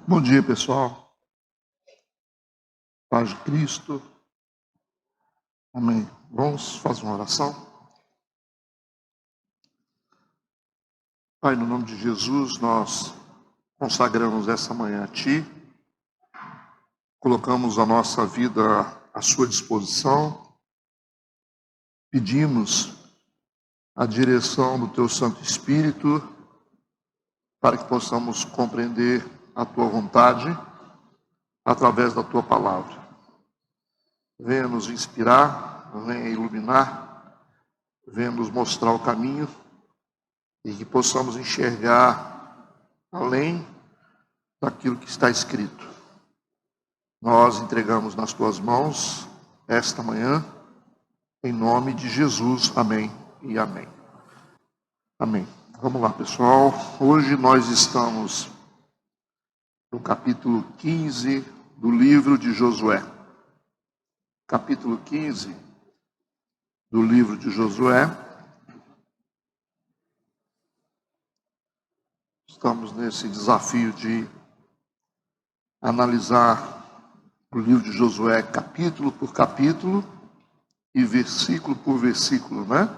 Bom dia, pessoal. Paz de Cristo. Amém. Vamos fazer uma oração? Pai, no nome de Jesus, nós consagramos essa manhã a Ti, colocamos a nossa vida à Sua disposição, pedimos a direção do Teu Santo Espírito para que possamos compreender a Tua vontade através da Tua palavra. Venha nos inspirar, venha iluminar, venha nos mostrar o caminho e que possamos enxergar além daquilo que está escrito. Nós entregamos nas Tuas mãos esta manhã, em nome de Jesus. Amém e amém. Amém. Vamos lá, pessoal. Hoje nós estamos no capítulo 15 do livro de Josué. Capítulo 15 do livro de Josué. Estamos nesse desafio de analisar o livro de Josué capítulo por capítulo e versículo por versículo, né?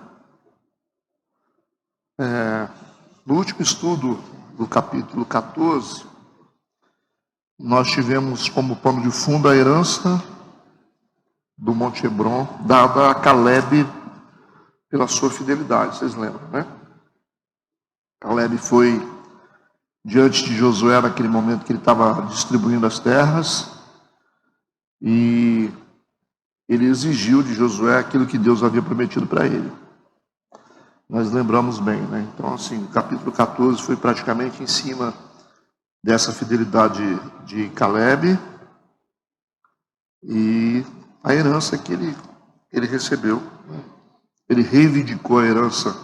No último estudo do capítulo 14, nós tivemos como pano de fundo a herança do Monte Hebron, dada a Caleb pela sua fidelidade, vocês lembram, né? Caleb foi diante de Josué naquele momento que ele estava distribuindo as terras e ele exigiu de Josué aquilo que Deus havia prometido para ele. Nós lembramos bem, né? Então, assim, o capítulo 14 foi praticamente em cima dessa fidelidade de Caleb e a herança que ele recebeu. Ele reivindicou a herança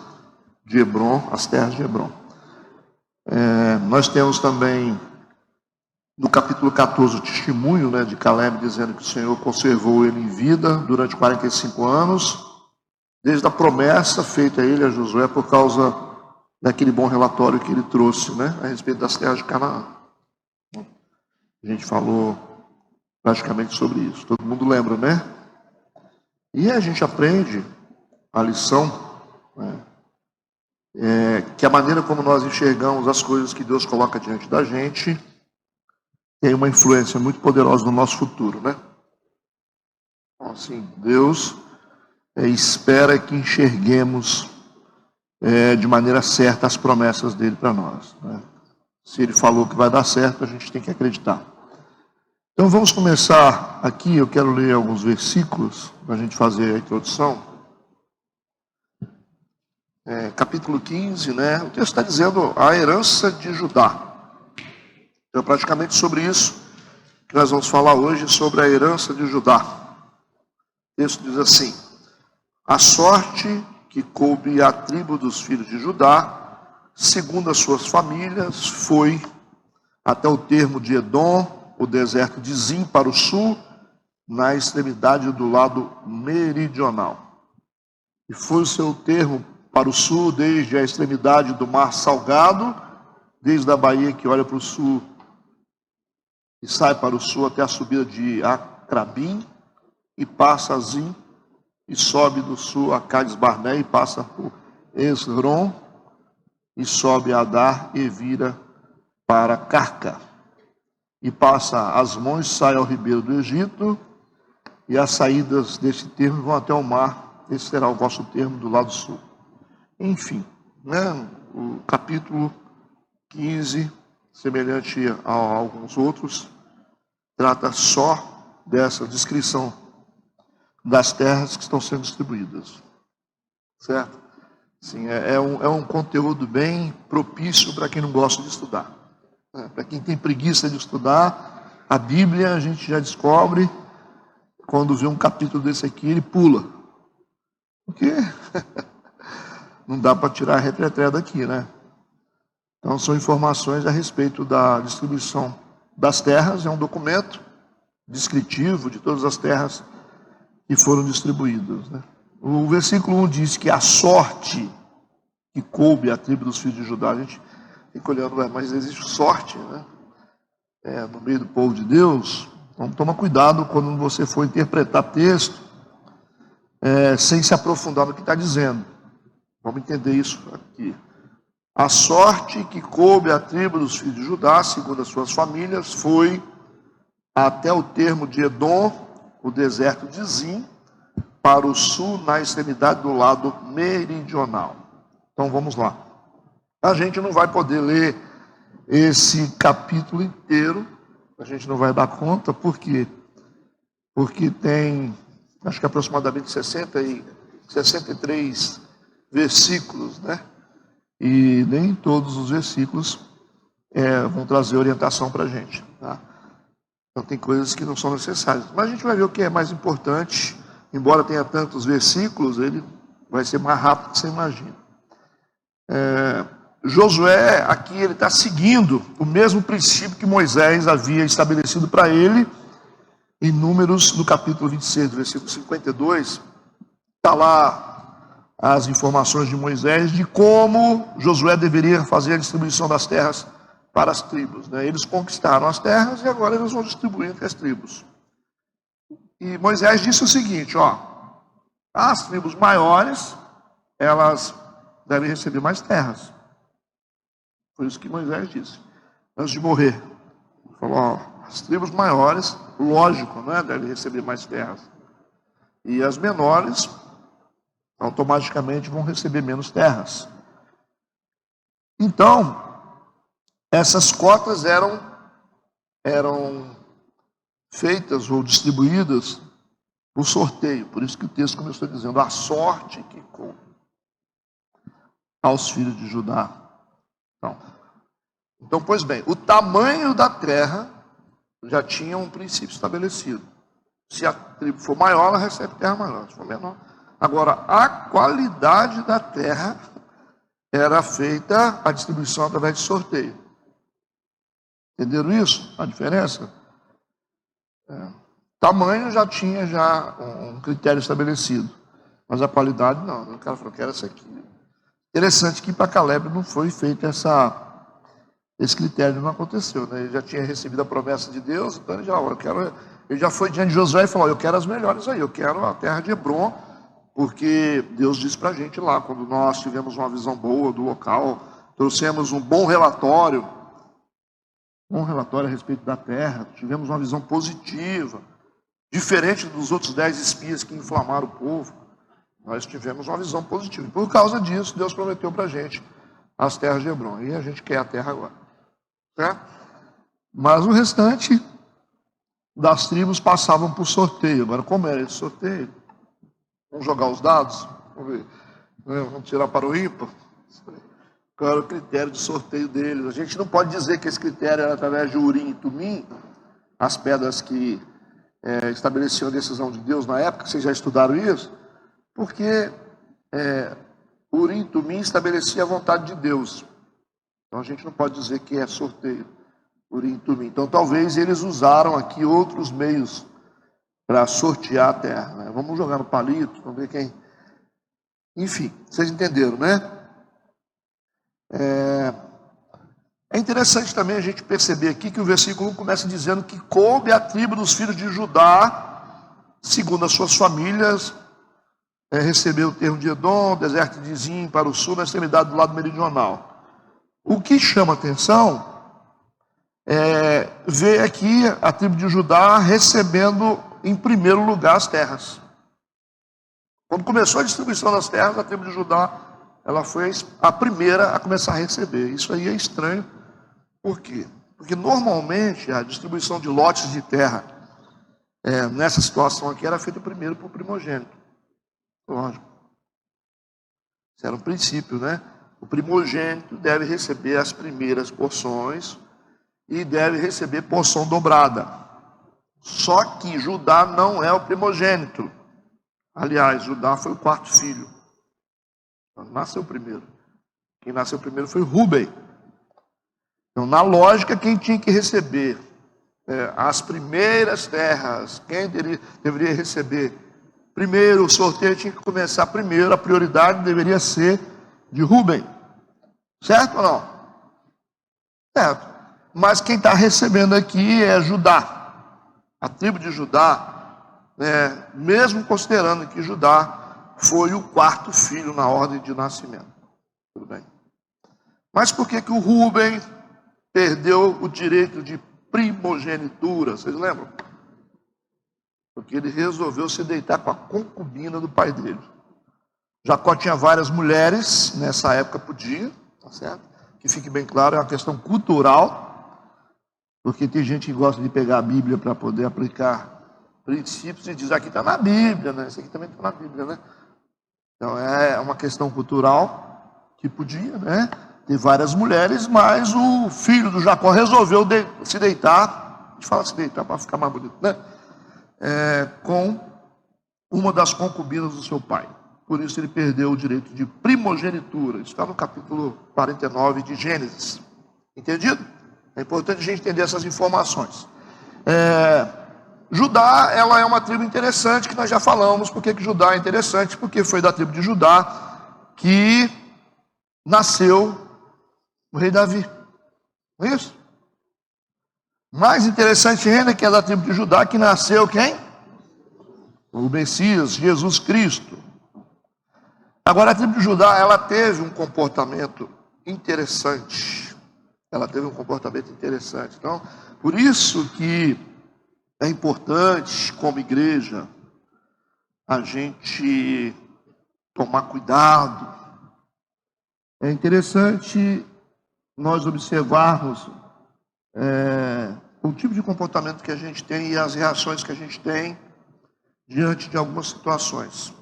de Hebron, as terras de Hebron. Nós temos também no capítulo 14 o testemunho, né, de Caleb dizendo que o Senhor conservou ele em vida durante 45 anos, desde a promessa feita a ele, a Josué, por causa daquele bom relatório que ele trouxe, né, a respeito das terras de Canaã. A gente falou praticamente sobre isso, todo mundo lembra, né? E a gente aprende a lição, né, que a maneira como nós enxergamos as coisas que Deus coloca diante da gente tem uma influência muito poderosa no nosso futuro, né? Então, assim, Deus espera que enxerguemos de maneira certa as promessas dele para nós, né? Se ele falou que vai dar certo, a gente tem que acreditar. Então vamos começar aqui, eu quero ler alguns versículos para a gente fazer a introdução. Capítulo 15, né? O texto está dizendo a herança de Judá. Então é praticamente sobre isso que nós vamos falar hoje, sobre a herança de Judá. O texto diz assim: a sorte que coube à tribo dos filhos de Judá, segundo as suas famílias, foi até o termo de Edom, o deserto de Zim para o sul, na extremidade do lado meridional. E foi o seu termo para o sul, desde a extremidade do mar Salgado, desde a baía que olha para o sul e sai para o sul até a subida de Acrabim, e passa a Zim, e sobe do sul a Cades Barné, e passa por Esron, e sobe a Adar e vira para Carca, e passa Asmon, sai ao ribeiro do Egito, e as saídas desse termo vão até o mar. Esse será o vosso termo do lado sul. Enfim, né? O capítulo 15, semelhante a alguns outros, trata só dessa descrição das terras que estão sendo distribuídas, certo? Sim, é um conteúdo bem propício para quem não gosta de estudar. Para quem tem preguiça de estudar a Bíblia, a gente já descobre, quando vê um capítulo desse aqui, ele pula. Porque não dá para tirar a retreté daqui, né? Então são informações a respeito da distribuição das terras, é um documento descritivo de todas as terras que foram distribuídas, né? O versículo 1 diz que a sorte que coube à tribo dos filhos de Judá, a gente fica olhando, mas existe sorte, né? no meio do povo de Deus. Então toma cuidado quando você for interpretar texto, sem se aprofundar no que está dizendo. Vamos entender isso aqui. A sorte que coube à tribo dos filhos de Judá, segundo as suas famílias, foi até o termo de Edom, o deserto de Zim, para o sul, na extremidade do lado meridional. Então vamos lá. A gente não vai poder ler esse capítulo inteiro, a gente não vai dar conta, por quê? Porque tem, acho que aproximadamente 63 versículos, né? E nem todos os versículos vão trazer orientação para a gente, tá? Então tem coisas que não são necessárias. Mas a gente vai ver o que é mais importante. Embora tenha tantos versículos, ele vai ser mais rápido do que você imagina. Josué, aqui, ele está seguindo o mesmo princípio que Moisés havia estabelecido para ele. Em Números, no capítulo 26, do versículo 52, está lá as informações de Moisés de como Josué deveria fazer a distribuição das terras para as tribos, né? Eles conquistaram as terras e agora eles vão distribuir entre as tribos. E Moisés disse o seguinte, as tribos maiores, elas devem receber mais terras. Foi isso que Moisés disse, antes de morrer. Ele falou, as tribos maiores, lógico, né, devem receber mais terras. E as menores, automaticamente, vão receber menos terras. Então, essas cotas eram feitas ou distribuídas por sorteio. Por isso que o texto começou dizendo, a sorte que coube aos filhos de Judá. Então, pois bem, o tamanho da terra já tinha um princípio estabelecido. Se a tribo for maior, ela recebe terra maior. Se for menor. Agora, a qualidade da terra era feita a distribuição através de sorteio. Entenderam isso? A diferença? Tamanho já tinha um critério estabelecido. Mas a qualidade não. O cara falou que era essa aqui. Interessante que para Caleb não foi feito esse critério, não aconteceu, né? Ele já tinha recebido a promessa de Deus, então ele já foi diante de Josué e falou, eu quero as melhores aí, eu quero a terra de Hebron, porque Deus disse para a gente lá, quando nós tivemos uma visão boa do local, trouxemos um bom relatório a respeito da terra, tivemos uma visão positiva, diferente dos outros 10 espias que inflamaram o povo, nós tivemos uma visão positiva. E por causa disso, Deus prometeu para a gente as terras de Hebron, e a gente quer a terra agora. Certo? Mas o restante das tribos passavam por sorteio. Agora, como era esse sorteio? Vamos jogar os dados? Vamos ver. Vamos tirar para o ímpar? Qual era o critério de sorteio deles? A gente não pode dizer que esse critério era através de Urim e Tumim, as pedras que estabeleciam a decisão de Deus na época, vocês já estudaram isso? Porque Urim e Tumim estabelecia a vontade de Deus. Então a gente não pode dizer que é sorteio, Urim e Tumim. Então talvez eles usaram aqui outros meios para sortear a terra, né? Vamos jogar no palito, vamos ver quem... Enfim, vocês entenderam, né? É interessante também a gente perceber aqui que o versículo 1 começa dizendo que coube a tribo dos filhos de Judá, segundo as suas famílias, recebeu o termo de Edom, deserto de Zim, para o sul, na extremidade do lado meridional. O que chama atenção é ver aqui a tribo de Judá recebendo em primeiro lugar as terras. Quando começou a distribuição das terras, a tribo de Judá, ela foi a primeira a começar a receber. Isso aí é estranho. Por quê? Porque normalmente a distribuição de lotes de terra nessa situação aqui era feita primeiro por primogênito. Lógico. Isso era um princípio, né? O primogênito deve receber as primeiras porções e deve receber porção dobrada. Só que Judá não é o primogênito. Aliás, Judá foi o quarto filho. Então, nasceu primeiro. Quem nasceu primeiro foi Rúben. Então, na lógica, quem tinha que receber as primeiras terras, quem deveria receber primeiro, o sorteio tinha que começar primeiro, a prioridade deveria ser de Rúben. Certo ou não? Certo. mas quem está recebendo aqui é Judá. A tribo de Judá, mesmo considerando que Judá foi o quarto filho na ordem de nascimento. Tudo bem. Mas por que o Rúben perdeu o direito de primogenitura? Vocês lembram? Porque ele resolveu se deitar com a concubina do pai dele. Jacó tinha várias mulheres, nessa época podia, tá certo? Que fique bem claro, é uma questão cultural, porque tem gente que gosta de pegar a Bíblia para poder aplicar princípios e diz, aqui está na Bíblia, né? Isso aqui também está na Bíblia, né? Então é uma questão cultural que podia, né? Ter várias mulheres, mas o filho do Jacó resolveu se deitar, a gente fala se deitar para ficar mais bonito, né? Com uma das concubinas do seu pai. Por isso ele perdeu o direito de primogenitura. Isso está no capítulo 49 de Gênesis. Entendido? É importante a gente entender essas informações. Judá, ela é uma tribo interessante, que nós já falamos. Por que Judá é interessante? Porque foi da tribo de Judá que nasceu o rei Davi. Não é isso? Mais interessante ainda que é da tribo de Judá que nasceu quem? O Messias, Jesus Cristo. Agora a tribo de Judá, ela teve um comportamento interessante. Então, por isso que é importante, como igreja, a gente tomar cuidado. É interessante nós observarmos o tipo de comportamento que a gente tem e as reações que a gente tem diante de algumas situações.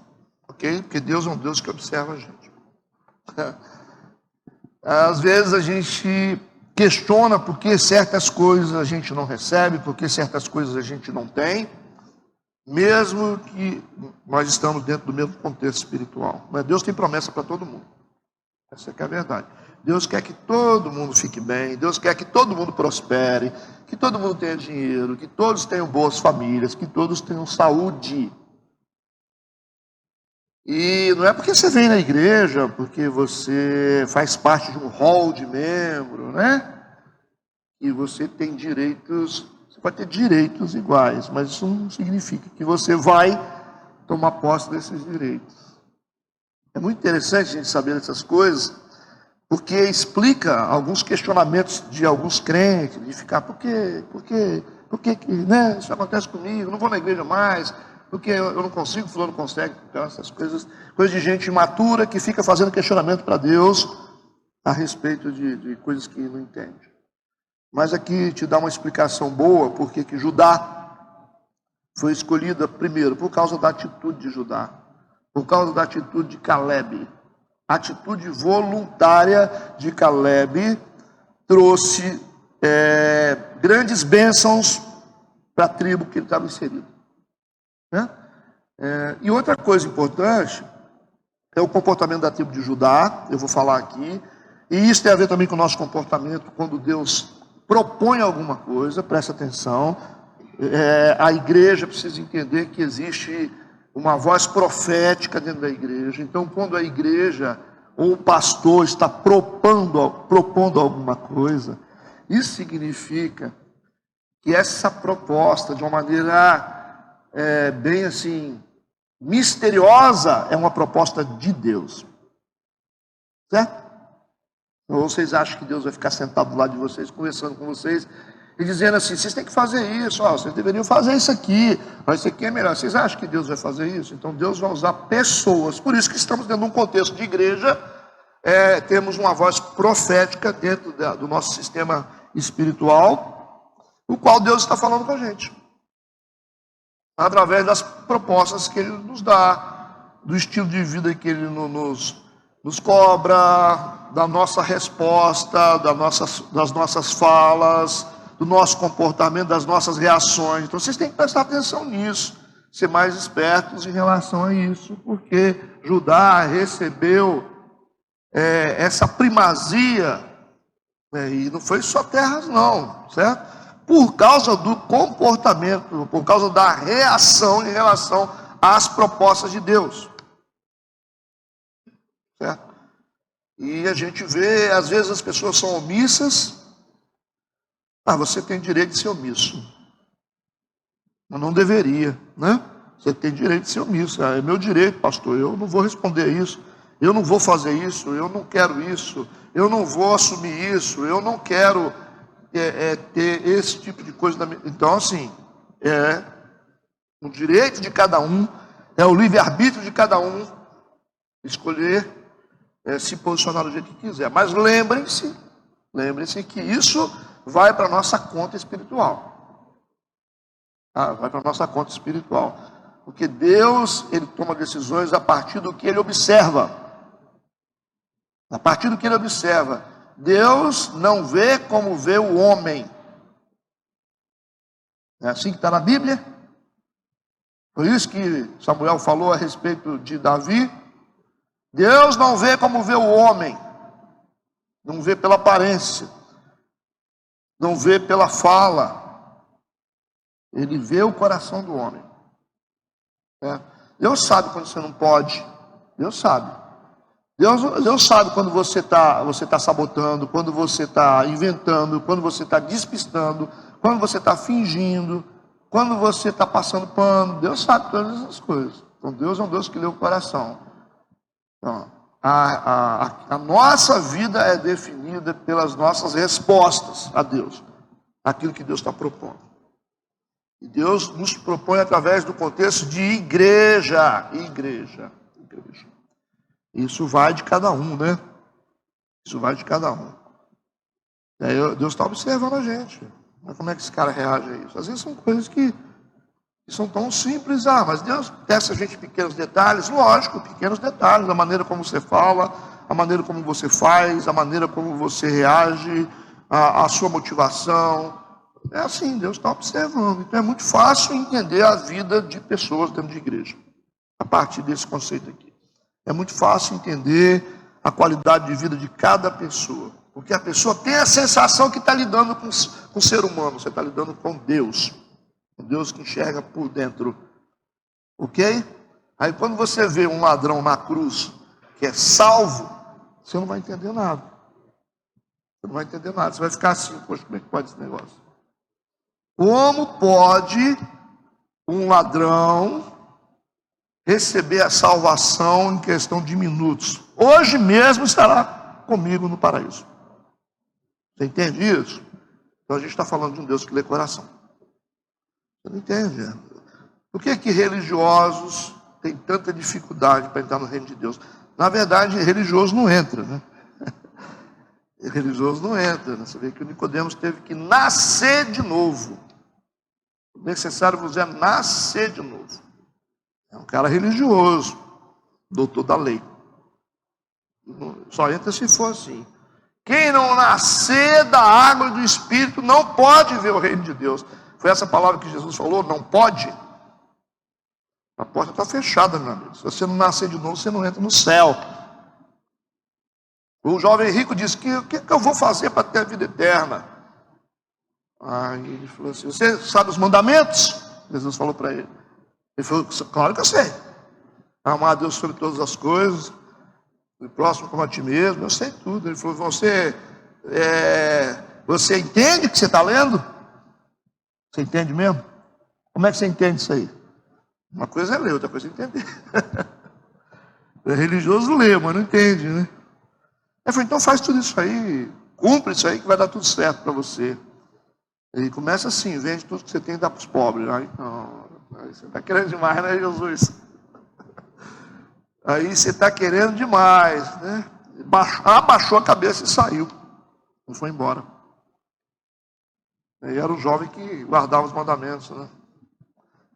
Ok? Porque Deus é um Deus que observa a gente. Às vezes a gente questiona por que certas coisas a gente não recebe, por que certas coisas a gente não tem, mesmo que nós estamos dentro do mesmo contexto espiritual. Mas Deus tem promessa para todo mundo. Essa é a verdade. Deus quer que todo mundo fique bem, Deus quer que todo mundo prospere, que todo mundo tenha dinheiro, que todos tenham boas famílias, que todos tenham saúde. E não é porque você vem na igreja, porque você faz parte de um hall de membro, né? E você tem direitos, você pode ter direitos iguais, mas isso não significa que você vai tomar posse desses direitos. É muito interessante a gente saber essas coisas, porque explica alguns questionamentos de alguns crentes, de ficar, por que né, isso acontece comigo, não vou na igreja mais, porque eu não consigo, fulano consegue, então essas coisas de gente imatura que fica fazendo questionamento para Deus a respeito de coisas que não entende. Mas aqui te dá uma explicação boa, porque que Judá foi escolhida primeiro por causa da atitude de Judá, por causa da atitude de Caleb. A atitude voluntária de Caleb trouxe grandes bênçãos para a tribo que ele estava inserido. Né? E outra coisa importante é o comportamento da tribo de Judá, eu vou falar aqui, e isso tem a ver também com o nosso comportamento quando Deus propõe alguma coisa, presta atenção, a igreja precisa entender que existe uma voz profética dentro da igreja. Então, quando a igreja ou o pastor está propondo alguma coisa, isso significa que essa proposta, de uma maneira bem assim, misteriosa, é uma proposta de Deus. Certo? Ou vocês acham que Deus vai ficar sentado do lado de vocês, conversando com vocês, e dizendo assim, vocês têm que fazer isso, vocês deveriam fazer isso aqui, mas isso aqui é melhor. Vocês acham que Deus vai fazer isso? Então Deus vai usar pessoas. Por isso que estamos dentro de um contexto de igreja, temos uma voz profética dentro do nosso sistema espiritual, o qual Deus está falando com a gente, através das propostas que Ele nos dá, do estilo de vida que Ele nos cobra, da nossa resposta, das nossas falas, do nosso comportamento, das nossas reações. Então vocês têm que prestar atenção nisso, ser mais espertos em relação a isso, porque Judá recebeu essa primazia, e não foi só terras não, certo? Por causa do comportamento, por causa da reação em relação às propostas de Deus. Certo? E a gente vê, às vezes as pessoas são omissas, Ah, você tem direito de ser omisso. Mas não deveria, né? Você tem direito de ser omisso. Ah, é meu direito, pastor, eu não vou responder isso. Eu não vou fazer isso, eu não quero isso. Eu não vou assumir isso, eu não quero ter esse tipo de coisa. Então, assim, é o direito de cada um, é o livre-arbítrio de cada um escolher se posicionar do jeito que quiser. Mas lembrem-se que isso vai para a nossa conta espiritual. Ah, vai para a nossa conta espiritual. Porque Deus, Ele toma decisões a partir do que Ele observa. A partir do que Ele observa. Deus não vê como vê o homem. É assim que está na Bíblia. Por isso que Samuel falou a respeito de Davi. Deus não vê como vê o homem. Não vê pela aparência. Não vê pela fala. Ele vê o coração do homem. Deus sabe quando você não pode. Deus sabe. Deus sabe quando você tá sabotando, quando você está inventando, quando você está despistando, quando você está fingindo, quando você está passando pano. Deus sabe todas essas coisas. Então Deus é um Deus que lê o coração. Então, a nossa vida é definida pelas nossas respostas a Deus, aquilo que Deus está propondo. E Deus nos propõe através do contexto de igreja. Isso vai de cada um, né? Isso vai de cada um. E aí Deus está observando a gente. Mas como é que esse cara reage a isso? Às vezes são coisas que são tão simples. Ah, mas Deus testa a gente em pequenos detalhes. Lógico, pequenos detalhes. A maneira como você fala, a maneira como você faz, a maneira como você reage, a sua motivação. É assim, Deus está observando. Então é muito fácil entender a vida de pessoas dentro de igreja. A partir desse conceito aqui. É muito fácil entender a qualidade de vida de cada pessoa. Porque a pessoa tem a sensação que está lidando com o ser humano. Você está lidando com Deus. Com Deus que enxerga por dentro. Ok? Aí quando você vê um ladrão na cruz, que é salvo, você não vai entender nada. Você não vai entender nada. Você vai ficar assim, poxa, como é que pode esse negócio? Como pode um ladrão receber a salvação em questão de minutos? Hoje mesmo estará comigo no paraíso. Você entende isso? Então a gente está falando de um Deus que lê coração. Você não entende? Por que religiosos têm tanta dificuldade para entrar no reino de Deus? Na verdade, religioso não entra, né? Religioso não entra. Você vê que o Nicodemos teve que nascer de novo. O necessário vos é nascer de novo. É um cara religioso, doutor da lei. Só entra se for assim. Quem não nascer da água e do Espírito não pode ver o reino de Deus. Foi essa palavra que Jesus falou, não pode. A porta está fechada, meu amigo. Se você não nascer de novo, você não entra no céu. O jovem rico disse, o que eu vou fazer para ter a vida eterna? Aí ele falou assim, você sabe os mandamentos? Jesus falou para ele. Ele falou, claro que eu sei. Amar a Deus sobre todas as coisas, o próximo como a ti mesmo, eu sei tudo. Ele falou, você entende o que você está lendo? Você entende mesmo? Como é que você entende isso aí? Uma coisa é ler, outra coisa é entender. É religioso lê, mas não entende, né? Ele falou, então faz tudo isso aí, cumpre isso aí que vai dar tudo certo para você. E começa assim, vende tudo que você tem e dá para os pobres. Aí, não, aí você está querendo demais, né, Jesus? Aí você está querendo demais, né? Abaixou a cabeça e saiu. Não foi embora. Aí era um jovem que guardava os mandamentos, né?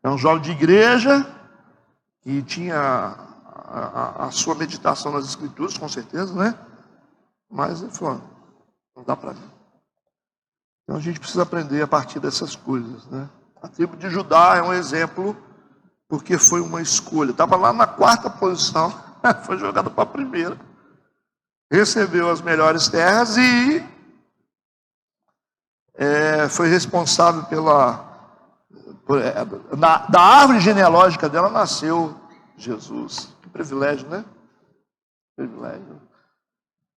Era um jovem de igreja que tinha a sua meditação nas escrituras, com certeza, né? Mas ele falou, não dá para mim. Então a gente precisa aprender a partir dessas coisas, né? A tribo de Judá é um exemplo, porque foi uma escolha. Estava lá na 4ª posição, foi jogado para a 1ª. Recebeu as melhores terras e foi responsável da árvore genealógica dela nasceu Jesus. Que privilégio, né? Privilégio.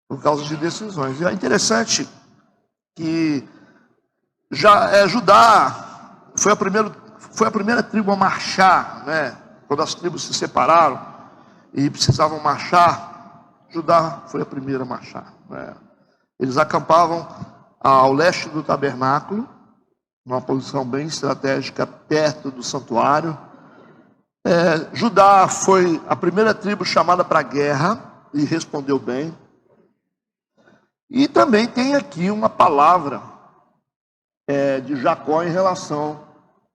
Por causa de decisões. E é interessante que Judá foi a primeira tribo a marchar, né? Quando as tribos se separaram e precisavam marchar, Judá foi a primeira a marchar, né? Eles acampavam ao leste do tabernáculo, numa posição bem estratégica, perto do santuário. Judá foi a primeira tribo chamada para a guerra e respondeu bem. E também tem aqui uma palavra de Jacó em relação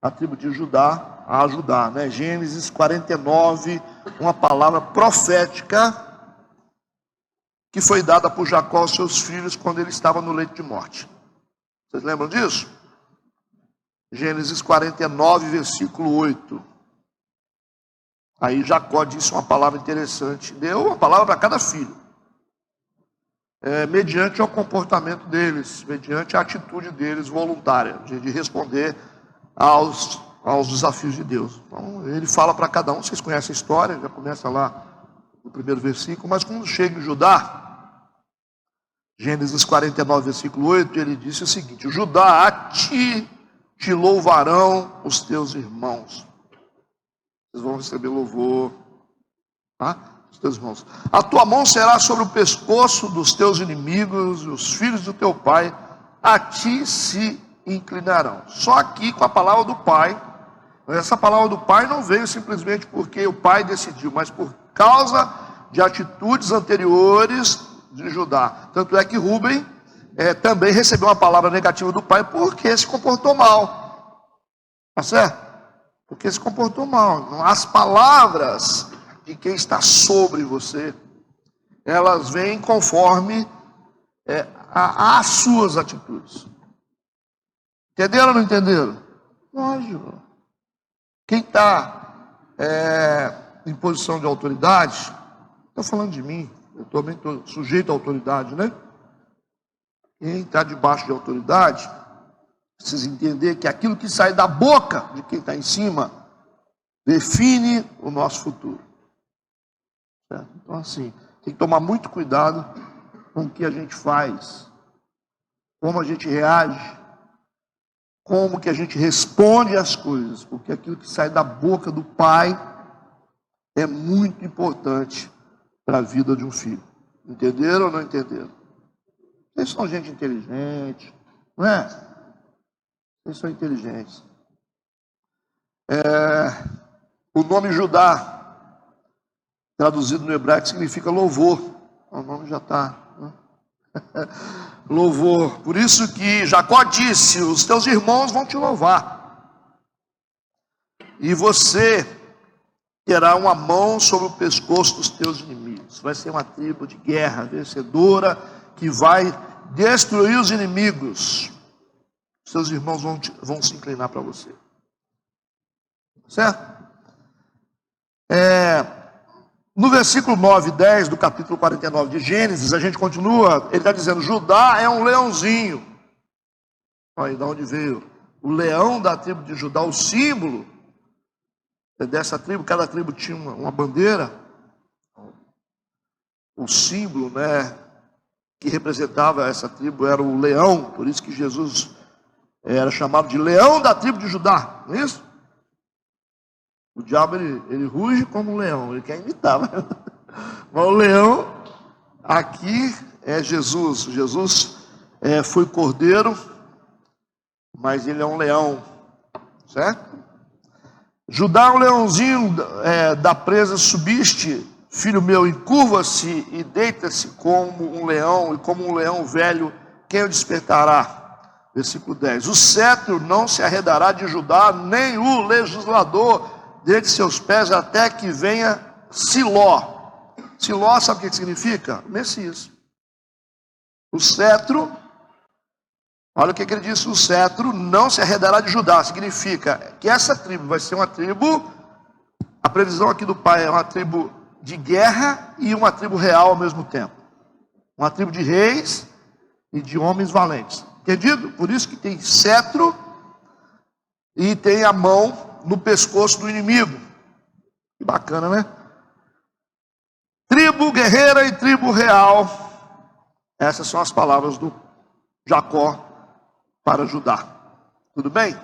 à tribo de Judá, a Judá, né? Gênesis 49, uma palavra profética que foi dada por Jacó aos seus filhos quando ele estava no leito de morte. Vocês lembram disso? Gênesis 49, versículo 8. Aí Jacó disse uma palavra interessante, deu uma palavra para cada filho, mediante ao comportamento deles, mediante a atitude deles voluntária, de responder aos desafios de Deus. Então, ele fala para cada um, vocês conhecem a história, já começa lá no primeiro versículo, mas quando chega em Judá, Gênesis 49, versículo 8, ele disse o seguinte: Judá, a ti te louvarão os teus irmãos. Vocês vão receber louvor, tá? Os teus irmãos. A tua mão será sobre o pescoço dos teus inimigos, e os filhos do teu pai a ti se inclinarão. Só aqui com a palavra do pai. Essa palavra do pai não veio simplesmente porque o pai decidiu, mas por causa de atitudes anteriores de Judá. Tanto é que Rúben também recebeu uma palavra negativa do pai porque se comportou mal. Tá certo? Porque se comportou mal. As palavras de quem está sobre você, elas vêm conforme as suas atitudes. Entenderam ou não entenderam? Lógico. Quem está em posição de autoridade, estou falando de mim, eu também estou sujeito à autoridade, né? Quem está debaixo de autoridade precisa entender que aquilo que sai da boca de quem está em cima define o nosso futuro. Certo? Então, assim, tem que tomar muito cuidado com o que a gente faz, como a gente reage, como que a gente responde às coisas, porque aquilo que sai da boca do pai é muito importante para a vida de um filho. Entenderam ou não entenderam? Vocês são gente inteligente, não é? Vocês são inteligentes. O nome Judá, traduzido no hebraico, significa louvor. O nome já está, né? Louvor. Por isso que Jacó disse: os teus irmãos vão te louvar, e você terá uma mão sobre o pescoço dos teus inimigos. Vai ser uma tribo de guerra vencedora, que vai destruir os inimigos. Seus irmãos vão se inclinar para você. Certo? No versículo 9 e 10 do capítulo 49 de Gênesis, a gente continua, ele está dizendo: Judá é um leãozinho. Olha, de onde veio o leão da tribo de Judá, o símbolo dessa tribo. Cada tribo tinha uma bandeira. O símbolo, né, que representava essa tribo era o leão. Por isso que Jesus era chamado de leão da tribo de Judá, não é isso? O diabo, ele ruge como um leão, ele quer imitar, mas o leão aqui é Jesus. Jesus foi cordeiro, mas ele é um leão, certo? Judá é um leãozinho, da presa subiste, filho meu, encurva-se e deita-se como um leão, e como um leão velho, quem o despertará? Versículo 10. O cetro não se arredará de Judá, nem o legislador dentre seus pés, até que venha Siló. Siló, sabe o que significa? Messias. O cetro, olha o que ele disse: o cetro não se arredará de Judá. Significa que essa tribo vai ser uma tribo, a previsão aqui do pai é uma tribo de guerra e uma tribo real ao mesmo tempo. Uma tribo de reis e de homens valentes. Entendido? Por isso que tem cetro e tem a mão no pescoço do inimigo. Que bacana, né? Tribo guerreira e tribo real. Essas são as palavras do Jacó para Judá. Tudo bem?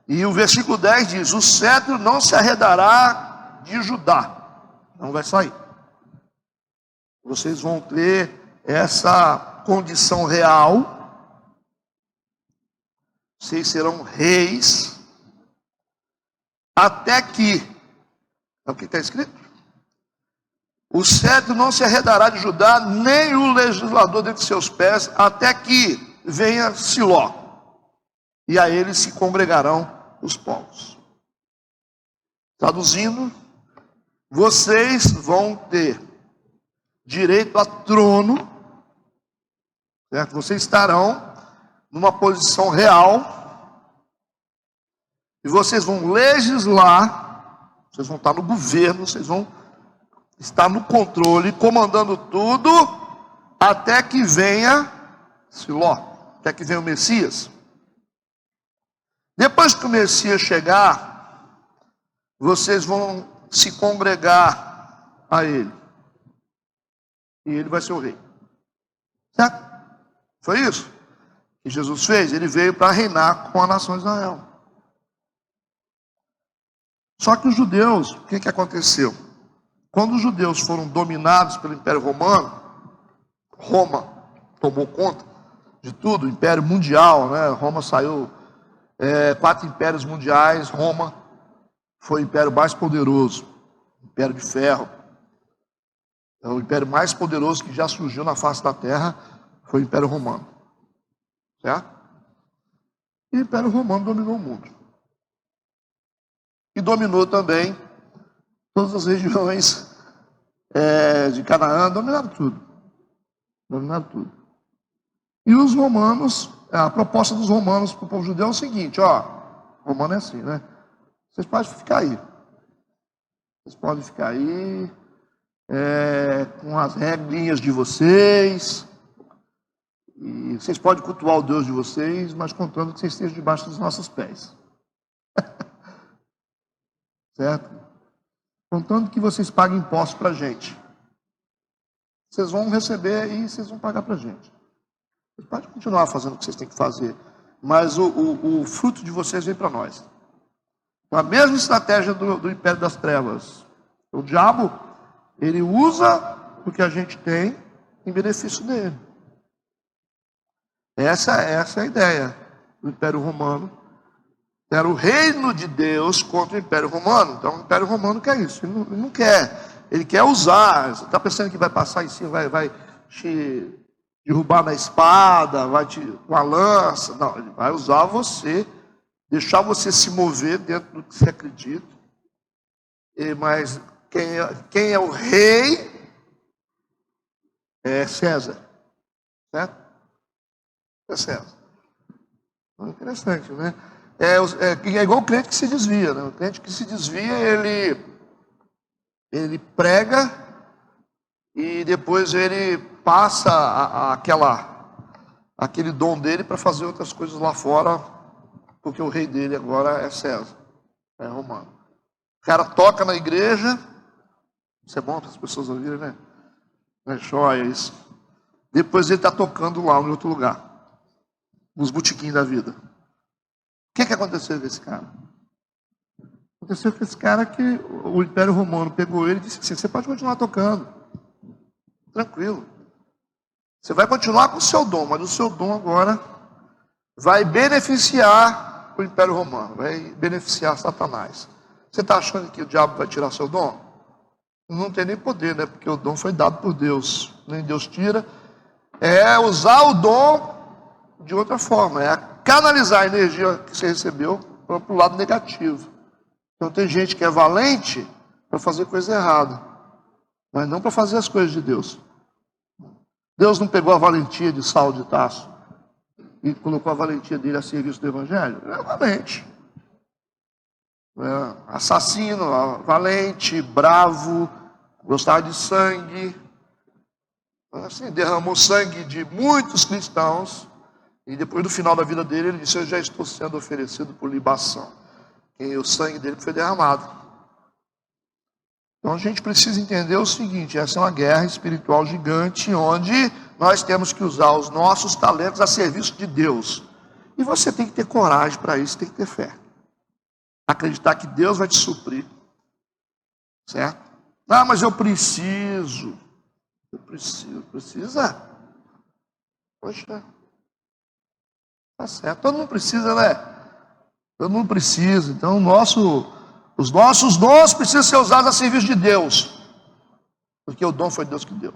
E o versículo 10 diz: o cetro não se arredará de Judá. Não vai sair. Vocês vão ter essa condição real. Vocês serão reis. Até que, é o que está escrito? O cetro não se arredará de Judá, nem o legislador dentre seus pés, até que venha Siló. E a ele se congregarão os povos. Traduzindo, vocês vão ter direito a trono, certo? Vocês estarão numa posição real, e vocês vão legislar, vocês vão estar no governo, vocês vão estar no controle, comandando tudo, até que venha Siló, até que venha o Messias. Depois que o Messias chegar, vocês vão se congregar a ele. E ele vai ser o rei. Certo? Foi isso que Jesus fez. Ele veio para reinar com a nação de Israel. Só que os judeus, o que aconteceu? Quando os judeus foram dominados pelo Império Romano, Roma tomou conta de tudo, o Império Mundial, né? Roma saiu... 4 impérios mundiais, Roma foi o império mais poderoso, império de ferro. É o império mais poderoso que já surgiu na face da terra, foi o Império Romano. Certo? E o Império Romano dominou o mundo. E dominou também todas as regiões de Canaã, dominaram tudo. Dominaram tudo. E os romanos... A proposta dos romanos para o povo judeu é o seguinte, romano é assim, né? Vocês podem ficar aí. Vocês podem ficar aí, com as regrinhas de vocês. E vocês podem cultuar o Deus de vocês, mas contando que vocês estejam debaixo dos nossos pés. Certo? Contando que vocês paguem impostos para a gente. Vocês vão receber e vocês vão pagar para a gente. Vocês podem continuar fazendo o que vocês têm que fazer, mas o fruto de vocês vem para nós. A mesma estratégia do Império das Trevas. O diabo, ele usa o que a gente tem em benefício dele. Essa é a ideia do Império Romano. Era o reino de Deus contra o Império Romano. Então o Império Romano quer isso. Ele não quer. Ele quer usar. Você está pensando que vai passar em cima, vai te derrubar na espada, com a lança. Não, ele vai usar você, deixar você se mover dentro do que você acredita. Mas quem é o rei é César. Certo? É César. Então, é interessante, né? É igual o crente que se desvia, né? O crente que se desvia, ele prega e depois ele passa aquele dom dele para fazer outras coisas lá fora, porque o rei dele agora é César, é romano. O cara toca na igreja, isso é bom para as pessoas ouvirem, né? É joia isso. Depois ele está tocando lá em outro lugar, nos botequins da vida. O que aconteceu com esse cara? Aconteceu com esse cara que o Império Romano pegou ele e disse assim: você pode continuar tocando, tranquilo. Você vai continuar com o seu dom, mas o seu dom agora vai beneficiar o Império Romano, vai beneficiar Satanás. Você está achando que o diabo vai tirar seu dom? Não tem nem poder, né? Porque o dom foi dado por Deus. Nem Deus tira. É usar o dom de outra forma. É canalizar a energia que você recebeu para o lado negativo. Então tem gente que é valente para fazer coisa errada, mas não para fazer as coisas de Deus. Deus não pegou a valentia de Saulo de Tarso e colocou a valentia dele a serviço do Evangelho? Ele é valente. Assassino, valente, bravo, gostava de sangue. Assim, derramou sangue de muitos cristãos. E depois, no final da vida dele, ele disse: eu já estou sendo oferecido por libação. E o sangue dele foi derramado. Então a gente precisa entender o seguinte: essa é uma guerra espiritual gigante, onde nós temos que usar os nossos talentos a serviço de Deus. E você tem que ter coragem para isso, tem que ter fé. Acreditar que Deus vai te suprir. Certo? Ah, mas eu preciso. Precisa? Poxa, tá certo. Todo mundo precisa, né? Todo mundo precisa. Então, os nossos dons precisam ser usados a serviço de Deus. Porque o dom foi Deus que deu.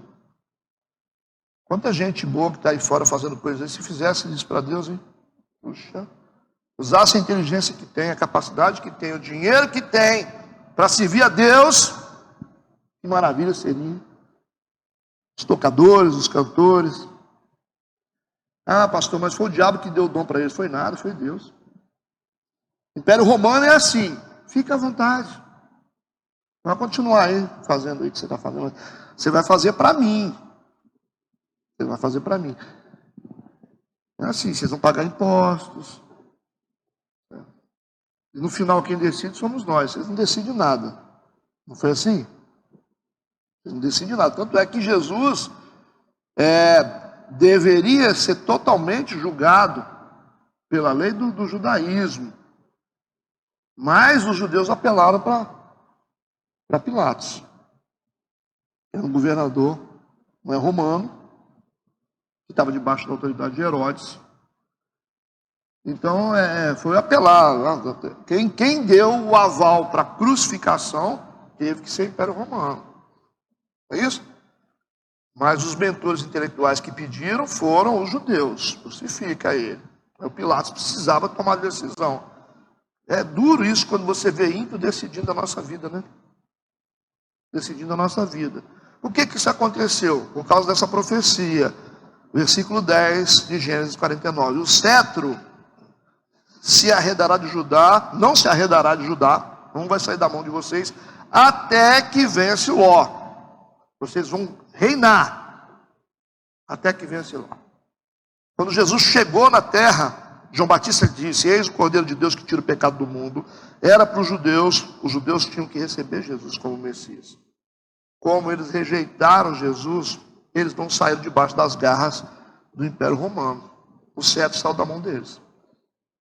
Quanta gente boa que está aí fora fazendo coisas, se fizesse isso para Deus, hein? Puxa. Usasse a inteligência que tem, a capacidade que tem, o dinheiro que tem, para servir a Deus, que maravilha seria. Os tocadores, os cantores. Ah, pastor, mas foi o diabo que deu o dom para eles. Foi nada, foi Deus. O Império Romano é assim. Fica à vontade. Vai continuar aí fazendo o que você está fazendo. Você vai fazer para mim. Você vai fazer para mim. É assim, vocês vão pagar impostos. E no final quem decide somos nós. Vocês não decidem nada. Não foi assim? Vocês não decidem nada. Tanto é que Jesus deveria ser totalmente julgado pela lei do judaísmo. Mas os judeus apelaram para Pilatos. Era um governador, não é romano, que estava debaixo da autoridade de Herodes. Então, foi apelar. Quem deu o aval para a crucificação teve que ser o Império Romano. É isso? Mas os mentores intelectuais que pediram foram os judeus. Crucifica ele. O Pilatos precisava tomar a decisão. É duro isso quando você vê ímpio decidindo a nossa vida, né? Decidindo a nossa vida. Por que isso aconteceu? Por causa dessa profecia. Versículo 10 de Gênesis 49. O cetro se arredará de Judá, não se arredará de Judá, não vai sair da mão de vocês, até que vence Ló. Vocês vão reinar, até que vence Ló. Quando Jesus chegou na terra, João Batista disse: eis o Cordeiro de Deus que tira o pecado do mundo. Era para os judeus tinham que receber Jesus como Messias. Como eles rejeitaram Jesus, eles não saíram debaixo das garras do Império Romano. O cetro saiu da mão deles.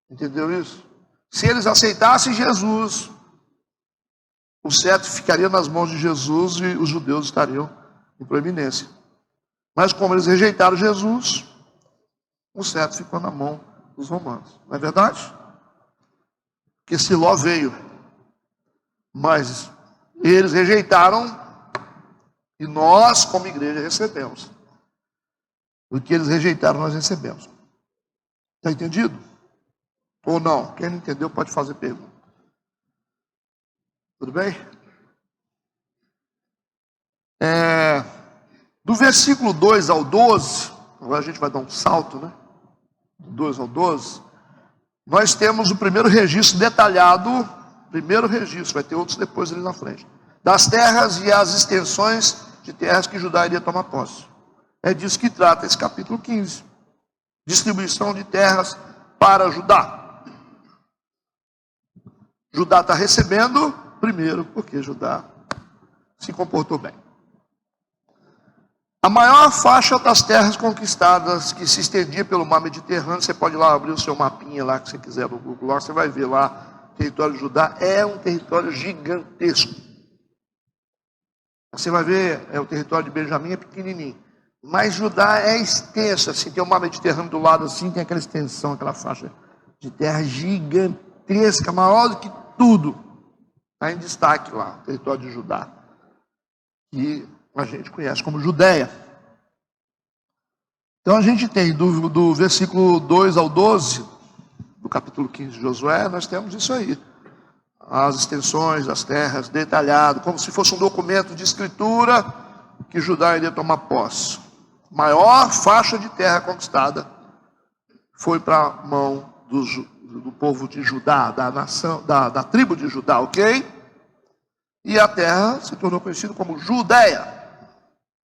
Entendeu isso? Se eles aceitassem Jesus, o cetro ficaria nas mãos de Jesus e os judeus estariam em proeminência. Mas como eles rejeitaram Jesus, o cetro ficou na mão dos romanos. Não é verdade? Porque se Ló veio, mas eles rejeitaram e nós, como igreja, recebemos. O que eles rejeitaram, nós recebemos. Está entendido? Ou não? Quem não entendeu pode fazer pergunta. Tudo bem? Do versículo 2 ao 12, agora a gente vai dar um salto, né? Do 2 ao 12, nós temos o primeiro registro detalhado, primeiro registro, vai ter outros depois ali na frente, das terras e as extensões de terras que Judá iria tomar posse. É disso que trata esse capítulo 15. Distribuição de terras para Judá. Judá está recebendo primeiro, porque Judá se comportou bem. A maior faixa das terras conquistadas, que se estendia pelo mar Mediterrâneo, você pode ir lá abrir o seu mapinha lá, que você quiser no Google, lá, você vai ver lá, o território de Judá é um território gigantesco. Você vai ver, o território de Benjamim é pequenininho. Mas Judá é extenso, assim, tem o mar Mediterrâneo do lado, assim, tem aquela extensão, aquela faixa de terra gigantesca, maior do que tudo. Está em destaque lá, o território de Judá. Que a gente conhece como Judéia. Então a gente tem do versículo 2 ao 12, do capítulo 15 de Josué, nós temos isso aí. As extensões das terras, detalhado, como se fosse um documento de escritura que Judá iria tomar posse. Maior faixa de terra conquistada foi para a mão do povo de Judá, da nação, da tribo de Judá, ok? E a terra se tornou conhecida como Judéia.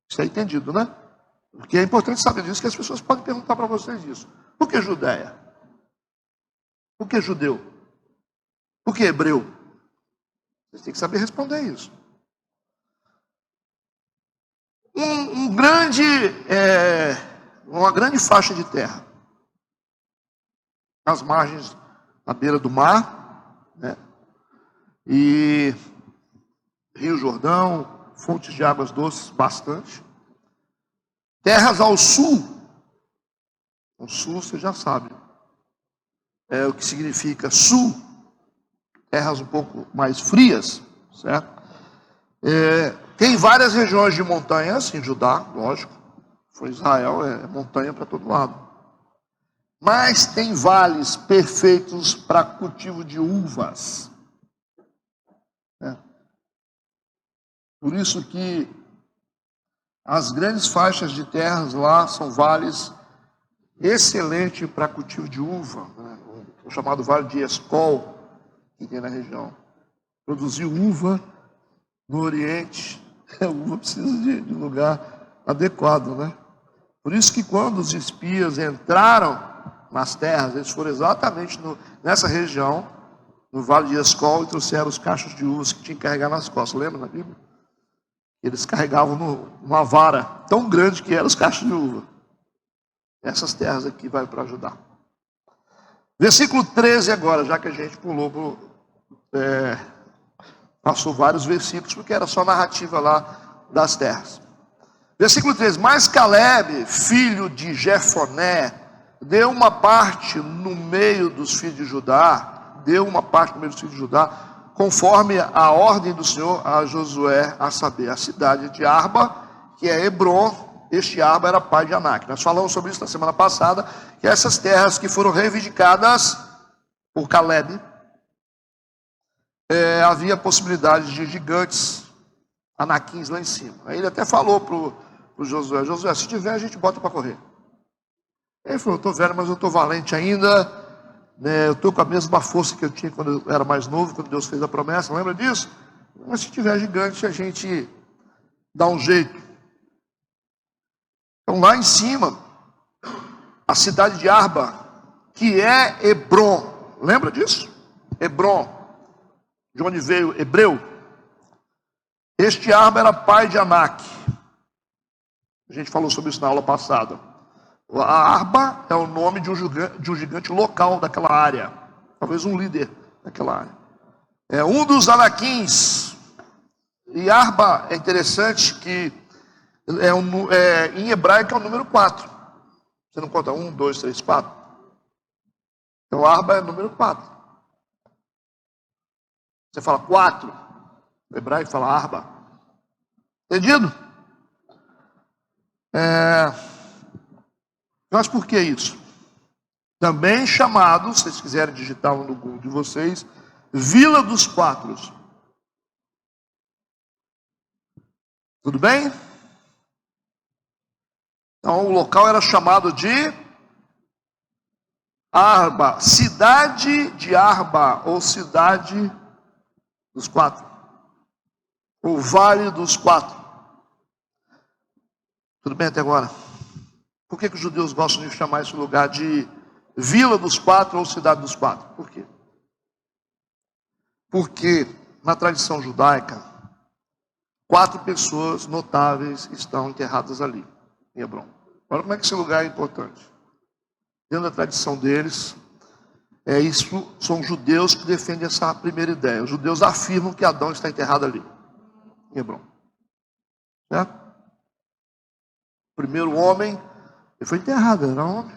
Isso é entendido, né? Porque é importante saber disso, que as pessoas podem perguntar para vocês isso. Por que Judéia? Por que judeu? Por que hebreu? Vocês têm que saber responder isso. Uma grande faixa de terra. às margens, à beira do mar, né? E Rio Jordão, fontes de águas doces, bastante. Terras ao sul. O sul, você já sabe. É o que significa sul. Terras um pouco mais frias, certo? Tem várias regiões de montanhas em Judá, lógico. Foi Israel, é montanha para todo lado. Mas tem vales perfeitos para cultivo de uvas. Por isso que as grandes faixas de terras lá são vales excelentes para cultivo de uva, né? O chamado Vale de Escol, que tem na região. Produzir uva no Oriente, a uva precisa de lugar adequado, né? Por isso que quando os espias entraram nas terras, eles foram exatamente nessa região, no Vale de Escol, e trouxeram os cachos de uvas que tinham que carregar nas costas. Lembra na Bíblia? Eles carregavam numa vara tão grande que eram os cachos de uva. Essas terras aqui vai para ajudar. Versículo 13 agora, já que a gente pulou, passou vários versículos, porque era só narrativa lá das terras. Versículo 13, mas Caleb, filho de Jefoné, deu uma parte no meio dos filhos de Judá, conforme a ordem do Senhor a Josué, a saber, a cidade de Arba, que é Hebron. Este Arba era pai de Anak. Nós falamos sobre isso na semana passada, que essas terras que foram reivindicadas por Caleb, havia possibilidade de gigantes, anaquins lá em cima. Aí ele até falou para o Josué, se tiver a gente bota para correr. Ele falou, estou velho, mas eu estou valente ainda, né? Eu estou com a mesma força que eu tinha quando eu era mais novo, quando Deus fez a promessa, lembra disso? Mas se tiver gigante, a gente dá um jeito. Então lá em cima, a cidade de Arba, que é Hebron, lembra disso? Hebron, de onde veio Hebreu. Este Arba era pai de Anak. A gente falou sobre isso na aula passada. A Arba é o nome de um gigante local daquela área. Talvez um líder daquela área. É um dos Anaquins. E Arba é interessante que em hebraico é o número 4. Você não conta 1, 2, 3, 4? Então Arba é o número 4. Você fala 4. O hebraico fala Arba. Entendido? Mas por que isso? Também chamado, se vocês quiserem digitar no Google de vocês, Vila dos Quatros. Tudo bem? Então o local era chamado de Arba, cidade de Arba, ou cidade dos quatro, o Vale dos Quatro. Tudo bem até agora? Por que os judeus gostam de chamar esse lugar de Vila dos Quatro ou Cidade dos Quatro? Por quê? Porque na tradição judaica, 4 pessoas notáveis estão enterradas ali, em Hebron. Olha como é que esse lugar é importante. Dentro da tradição deles, isso são judeus que defendem essa primeira ideia. Os judeus afirmam que Adão está enterrado ali, em Hebron. Certo? O primeiro homem, ele foi enterrado, era um homem.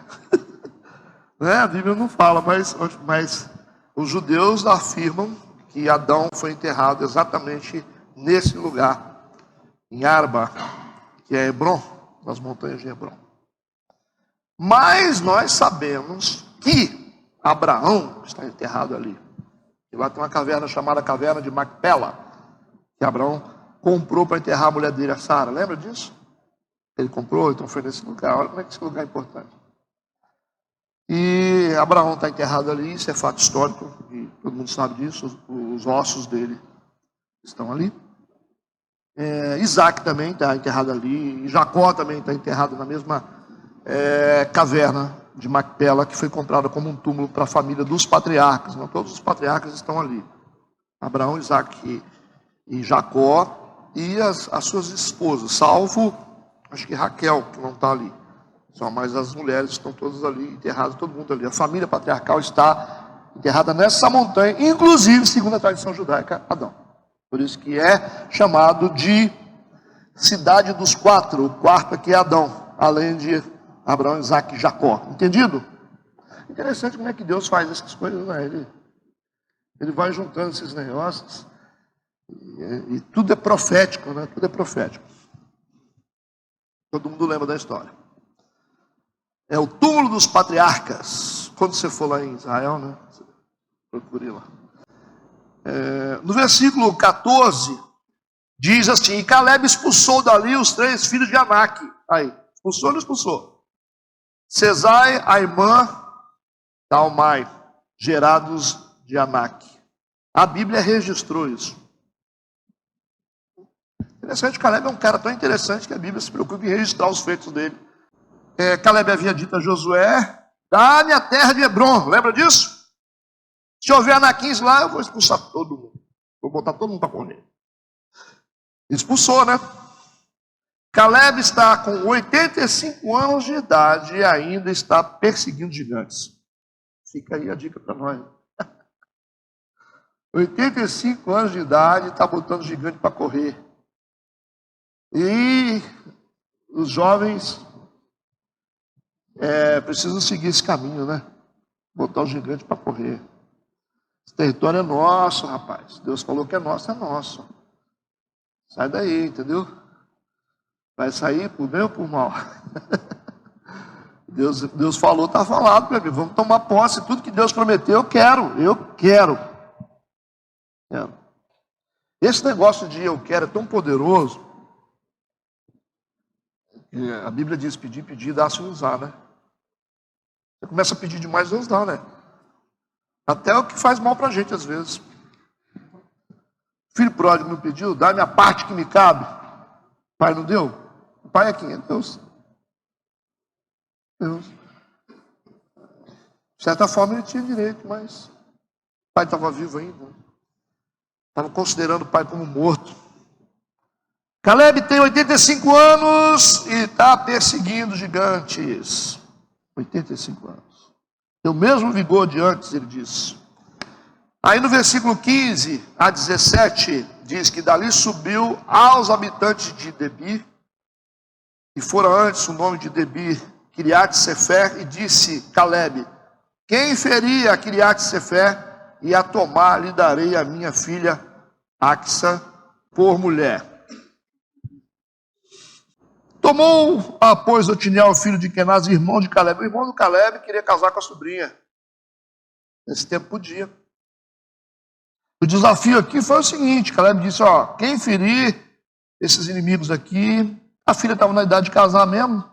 Né? A Bíblia não fala, mas os judeus afirmam que Adão foi enterrado exatamente nesse lugar, em Arba, que é Hebron, nas montanhas de Hebron. Mas nós sabemos que Abraão está enterrado ali. E lá tem uma caverna chamada Caverna de Macpela, que Abraão comprou para enterrar a mulher dele, a Sara. Lembra disso? Ele comprou, então foi nesse lugar. Olha como é que esse lugar é importante. E Abraão está enterrado ali, isso é fato histórico, e todo mundo sabe disso, os ossos dele estão ali. Isaac também está enterrado ali, e Jacó também está enterrado na mesma caverna de Macpela, que foi comprada como um túmulo para a família dos patriarcas. Não todos os patriarcas estão ali. Abraão, Isaac e Jacó, e as suas esposas, salvo, acho que Raquel, que não está ali. Só mais as mulheres estão todas ali enterradas, todo mundo ali. A família patriarcal está enterrada nessa montanha, inclusive, segundo a tradição judaica, Adão. Por isso que é chamado de cidade dos quatro. O quarto aqui é Adão, além de Abraão, Isaac e Jacó. Entendido? Interessante como é que Deus faz essas coisas, né? Ele vai juntando esses negócios. E tudo é profético, né? Tudo é profético. Todo mundo lembra da história. É o túmulo dos patriarcas. Quando você for lá em Israel, né? Procure lá. No versículo 14, diz assim: e Caleb expulsou dali os 3 filhos de Anak. Aí, expulsou ou não expulsou? Cesai, Aimã, Talmai, gerados de Anak. A Bíblia registrou isso. Interessante, Caleb é um cara tão interessante que a Bíblia se preocupa em registrar os feitos dele. Caleb havia dito a Josué: dá-me a terra de Hebron. Lembra disso? Se houver anaquins lá, eu vou expulsar todo mundo. Vou botar todo mundo para correr. Expulsou, né? Caleb está com 85 anos de idade e ainda está perseguindo gigantes. Fica aí a dica para nós. 85 anos de idade, está botando gigante para correr. E os jovens precisam seguir esse caminho, né? Botar o gigante para correr. Esse território é nosso, rapaz. Deus falou que é nosso, é nosso. Sai daí, entendeu? Vai sair por bem ou por mal? Deus falou, está falado, meu amigo. Vamos tomar posse. Tudo que Deus prometeu, eu quero. Esse negócio de eu quero é tão poderoso. A Bíblia diz: pedir, dá-se usar, né? Você começa a pedir demais, Deus dá, né? Até o que faz mal pra gente às vezes. Filho pródigo me pediu: dá-me a parte que me cabe. Pai não deu? O pai é quem? É Deus. De certa forma ele tinha direito, mas o pai estava vivo ainda. Estava considerando o pai como morto. Caleb tem 85 anos e está perseguindo gigantes. 85 anos. Tem o mesmo vigor de antes, ele diz. Aí no versículo 15 a 17, diz que dali subiu aos habitantes de Debir, e fora antes o nome de Debir, Kiriat Sefer, e disse Caleb: quem ferir a Kiriat Sefer e a tomar, lhe darei a minha filha Axa por mulher. Tomou, pois, Otiniel, filho de Kenaz, irmão de Caleb. O irmão do Caleb queria casar com a sobrinha. Nesse tempo podia. O desafio aqui foi o seguinte: Caleb disse: quem ferir esses inimigos aqui, a filha estava na idade de casar mesmo.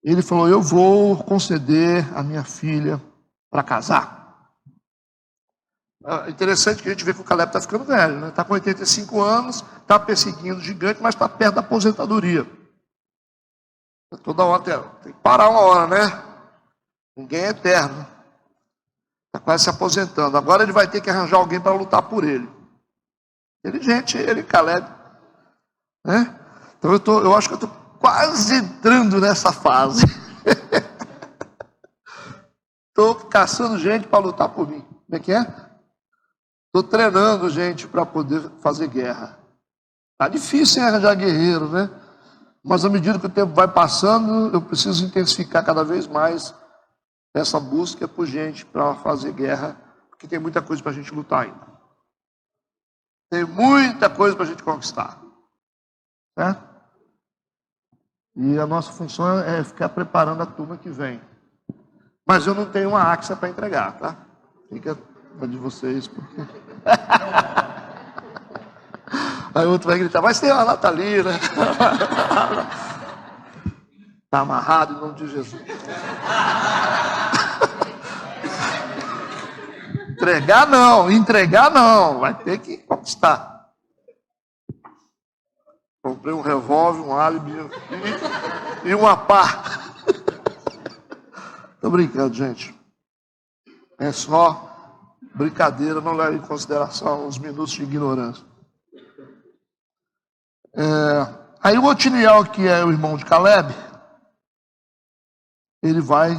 Ele falou: eu vou conceder a minha filha para casar. Interessante que a gente vê que o Caleb está ficando velho, né? Está com 85 anos, está perseguindo o gigante, mas está perto da aposentadoria. Toda hora tem que parar uma hora, né? Ninguém é eterno. Está quase se aposentando. Agora ele vai ter que arranjar alguém para lutar por ele. Inteligente ele, Caleb. Né? Então eu acho que eu estou quase entrando nessa fase. Estou caçando gente para lutar por mim. Como é que é? Estou treinando gente para poder fazer guerra. Está difícil arranjar guerreiro, né? Mas à medida que o tempo vai passando, eu preciso intensificar cada vez mais essa busca por gente para fazer guerra, porque tem muita coisa para a gente lutar ainda. Tem muita coisa para a gente conquistar. Certo? E a nossa função é ficar preparando a turma que vem. Mas eu não tenho uma Axa para entregar, tá? Fica de vocês, porque... Aí outro vai gritar: mas tem uma Natalina. Está amarrado em nome de Jesus. Entregar não, vai ter que conquistar. Comprei um revólver, um álibi e uma pá. Estou brincando, gente. É só brincadeira, não leve em consideração os minutos de ignorância. Aí o Otiniel, que é o irmão de Caleb, ele vai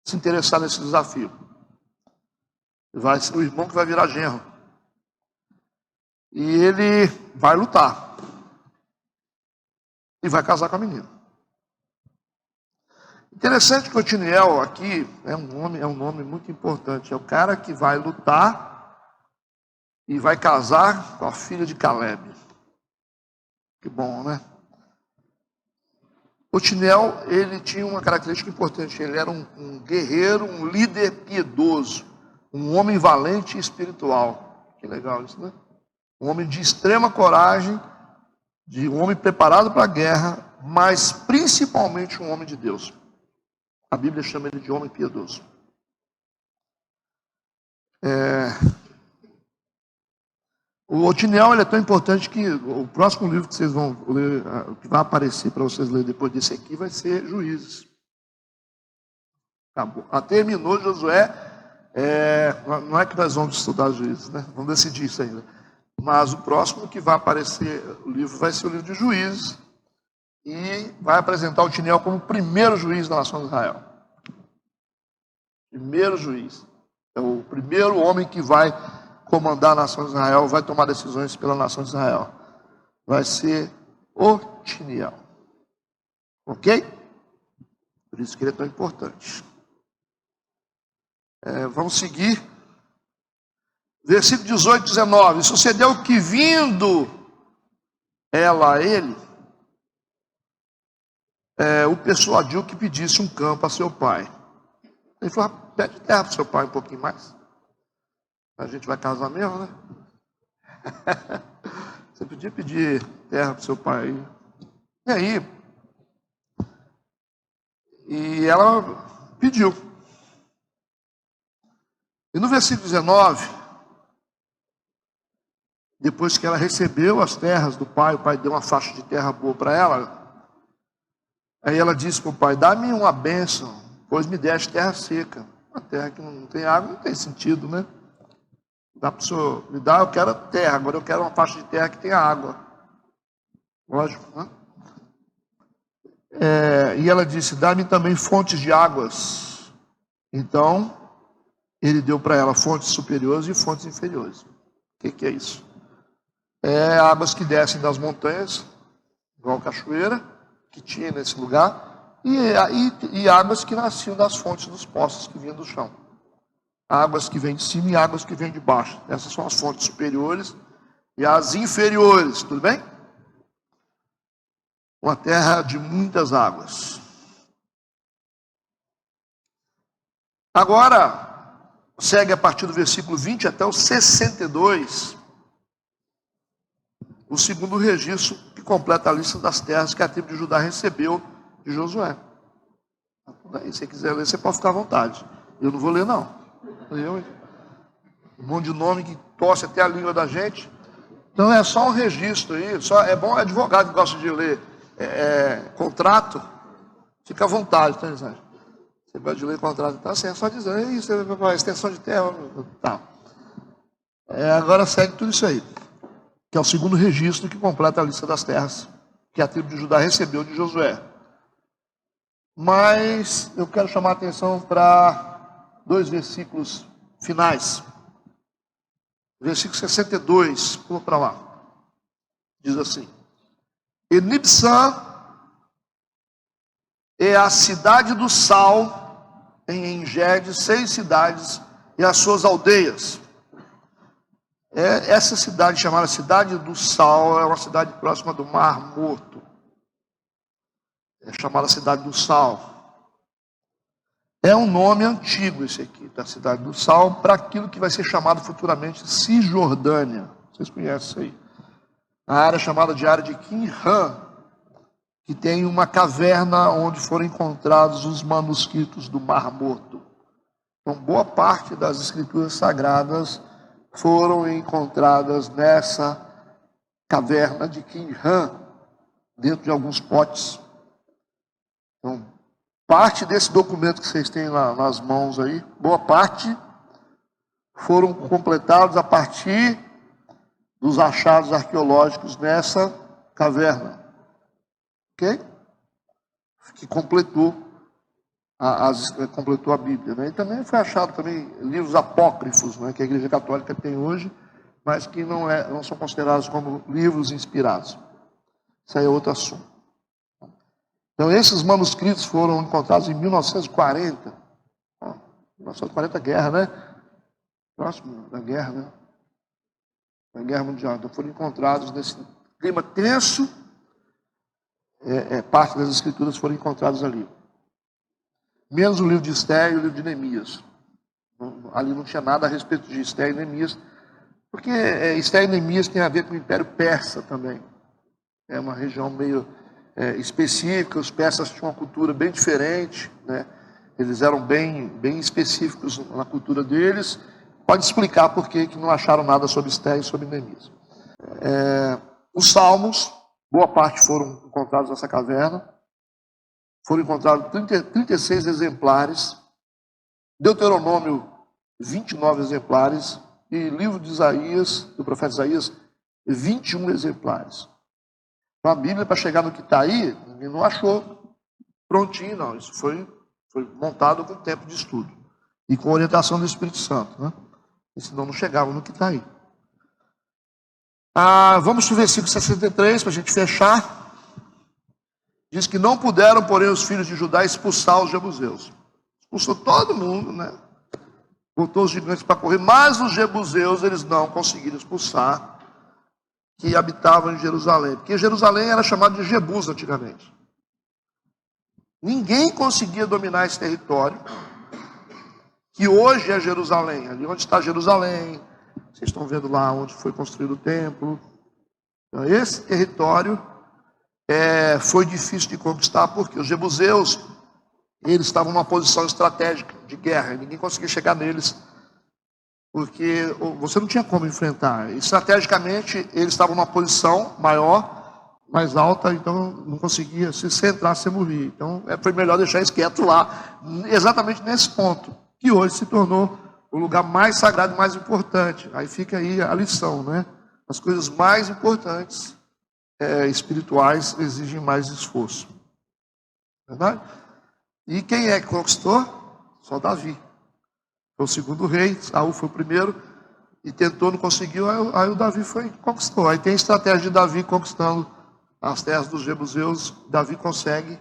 se interessar nesse desafio. Vai ser o irmão que vai virar genro. E ele vai lutar. E vai casar com a menina. Interessante que o Otiniel aqui é um nome muito importante. É o cara que vai lutar e vai casar com a filha de Caleb. Que bom, né? Otiniel, ele tinha uma característica importante. Ele era um guerreiro, um líder piedoso. Um homem valente e espiritual. Que legal isso, né? Um homem de extrema coragem, de um homem preparado para a guerra, mas principalmente um homem de Deus. A Bíblia chama ele de homem piedoso. O Otiniel, ele é tão importante que o próximo livro que vocês vão ler, que vai aparecer para vocês lerem depois desse aqui, vai ser Juízes. Acabou. Terminou Josué. Não é que nós vamos estudar Juízes, né? Vamos decidir isso ainda. Mas o próximo que vai aparecer o livro vai ser o livro de Juízes. E vai apresentar o Otiniel como o primeiro juiz da nação de Israel. Primeiro juiz. É o primeiro homem que vai comandar a nação de Israel, vai tomar decisões pela nação de Israel. Vai ser Otiniel. Ok? Por isso que ele é tão importante. Vamos seguir. Versículo 18, 19. Sucedeu que vindo ela a ele, o persuadiu que pedisse um campo a seu pai. Ele falou: pede terra para seu pai um pouquinho mais. A gente vai casar mesmo, né? Você podia pedir terra para seu pai. E aí? E ela pediu. E no versículo 19, depois que ela recebeu as terras do pai, o pai deu uma faixa de terra boa para ela. Aí ela disse para o pai: dá-me uma bênção, pois me deste terra seca. Uma terra que não tem água, não tem sentido, né? Dá para o senhor me dar, eu quero terra, agora eu quero uma faixa de terra que tenha água. Lógico, né? E ela disse: dá-me também fontes de águas. Então, ele deu para ela fontes superiores e fontes inferiores. O que é isso? Águas que descem das montanhas, igual cachoeira, que tinha nesse lugar, e águas que nasciam das fontes dos poços que vinham do chão. Águas que vêm de cima e águas que vêm de baixo. Essas são as fontes superiores e as inferiores, tudo bem? Uma terra de muitas águas. Agora, segue a partir do versículo 20 até o 62, o segundo registro que completa a lista das terras que a tribo de Judá recebeu de Josué. Se você quiser ler, você pode ficar à vontade. Eu não vou ler, não. Um monte de nome que torce até a língua da gente. Então é só um registro aí. É bom advogado que gosta de ler contrato. Fica à vontade, tá, Isaac? Você gosta de ler contrato, tá? Assim, é só dizer isso, extensão de terra. Tá. Agora segue tudo isso aí, que é o segundo registro que completa a lista das terras que a tribo de Judá recebeu de Josué. Mas eu quero chamar a atenção para 2 versículos finais. Versículo 62, pula para lá. Diz assim: E Nibsã é a cidade do sal, em Engede, 6 cidades e as suas aldeias. Essa cidade, chamada Cidade do Sal, é uma cidade próxima do Mar Morto. É chamada Cidade do Sal. É um nome antigo esse aqui, da Cidade do Sal, para aquilo que vai ser chamado futuramente Cisjordânia. Vocês conhecem isso aí. A área chamada de área de Qumran, que tem uma caverna onde foram encontrados os manuscritos do Mar Morto. Então, boa parte das escrituras sagradas foram encontradas nessa caverna de Qumran, dentro de alguns potes. Então, parte desse documento que vocês têm lá nas mãos aí, boa parte, foram completados a partir dos achados arqueológicos nessa caverna. Ok? Que completou completou a Bíblia, né? E também foi achado também livros apócrifos, né, que a Igreja Católica tem hoje, mas que não são considerados como livros inspirados. Isso aí é outro assunto. Então, esses manuscritos foram encontrados em 1940. 1940, guerra, né? Próximo da guerra, né? Da Guerra Mundial. Então, foram encontrados nesse clima tenso. Parte das escrituras foram encontradas ali. Menos o livro de Esther e o livro de Neemias. Ali não tinha nada a respeito de Esther e Neemias, porque Esther e Neemias tem a ver com o Império Persa também. É uma região meio específica, os persas tinham uma cultura bem diferente, né? Eles eram bem específicos na cultura deles. Pode explicar por que não acharam nada sobre Esther e sobre Neemias. Os Salmos, boa parte foram encontrados nessa caverna. Foram encontrados 36 exemplares, Deuteronômio 29 exemplares, e livro de Isaías, do profeta Isaías, 21 exemplares. Então a Bíblia, para chegar no que está aí, ninguém não achou prontinho, não. Isso foi montado com tempo de estudo e com orientação do Espírito Santo, né? E senão não chegava no que está aí. Vamos para o versículo 63, para a gente fechar. Diz que não puderam, porém, os filhos de Judá expulsar os jebuseus. Expulsou todo mundo, né? Botou os gigantes para correr, mas os jebuseus eles não conseguiram expulsar, que habitavam em Jerusalém. Porque Jerusalém era chamado de Jebus antigamente. Ninguém conseguia dominar esse território, que hoje é Jerusalém. Ali onde está Jerusalém, vocês estão vendo lá onde foi construído o templo. Então, esse território foi difícil de conquistar, porque os jebuseus, eles estavam numa posição estratégica de guerra, e ninguém conseguia chegar neles, porque você não tinha como enfrentar. Estrategicamente, eles estavam numa posição maior, mais alta, então não conseguia, se você entrasse, você morria. Então, foi melhor deixar eles quietos lá, exatamente nesse ponto, que hoje se tornou o lugar mais sagrado e mais importante. Aí fica aí a lição, né? As coisas mais importantes espirituais exigem mais esforço. Verdade? E quem é que conquistou? Só Davi. Foi o segundo rei, Saul foi o primeiro, e tentou, não conseguiu, aí o Davi conquistou. Aí tem a estratégia de Davi conquistando as terras dos jebuseus. Davi consegue